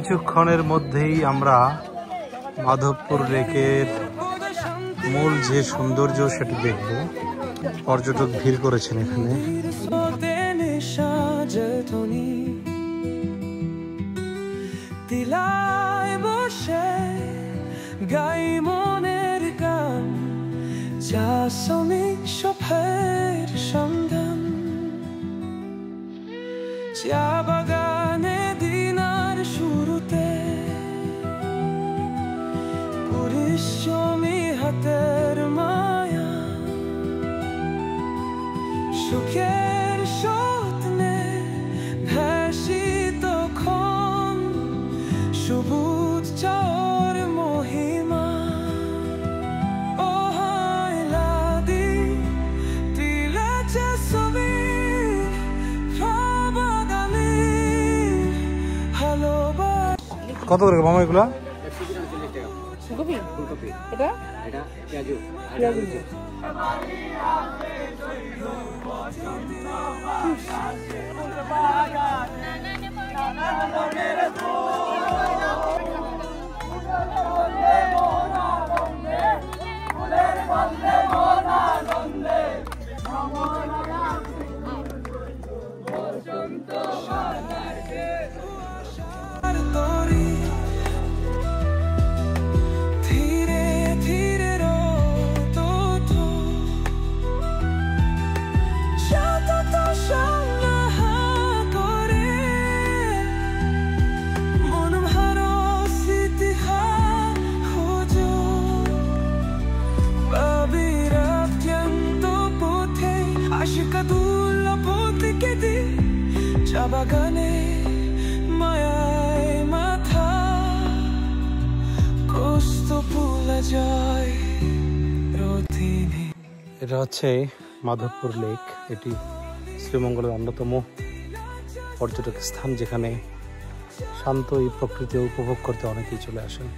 কিছুক্ষণের মধ্যেই আমরা মাধবপুর লেকের মূল যে সৌন্দর্য সেটি দেখব। পর্যটক ভিড় করেছেন এখানে। তিলায় বসে গাই মনের গান, যা শ্রমিক সফের সন্ধান। চা বাগানে দিনার শুরুতে পরিশ্রমী হাতের মায়া, সুখের স্বপ্নে ভাসি তখন সবুজ চর মহিমা। ও হাইলাদি তিলেছে ছবি প্রবাগালি ভালোবাসা। কত করে মামা এগুলা? ফুলকপি এটা এটা পেঁয়াজু বাগানে মায়ায় মাথা কষ্ট ভুলে যায় রতিনি। এটা হচ্ছে মাধবপুর লেক। এটি শ্রীমঙ্গলের অন্যতম পর্যটক স্থান, যেখানে শান্ত এই প্রকৃতি উপভোগ করতে অনেকেই চলে আসেন।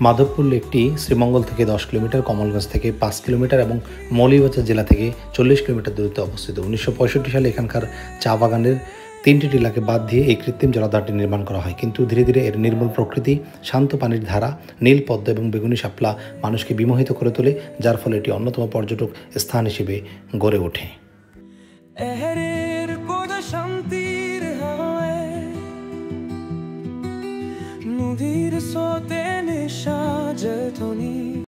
মাধবপুর লেকটি শ্রীমঙ্গল থেকে 10 কিলোমিটার, কমলগঞ্জ থেকে 5 কিলোমিটার এবং মৌলভীবাজার জেলা থেকে 40 কিলোমিটার দূরত্বে অবস্থিত। 1965 সালে এখানকার চা বাগানের 3টি টিলাকে বাদ দিয়ে এই কৃত্রিম জলাধারটি নির্মাণ করা হয়, কিন্তু ধীরে ধীরে এর নির্মল প্রকৃতি, শান্ত পানির ধারা, নীল পদ্ম এবং বেগুনি শাপলা মানুষকে বিমোহিত করে তোলে, যার ফলে এটি অন্যতম পর্যটক স্থান হিসেবে গড়ে ওঠে।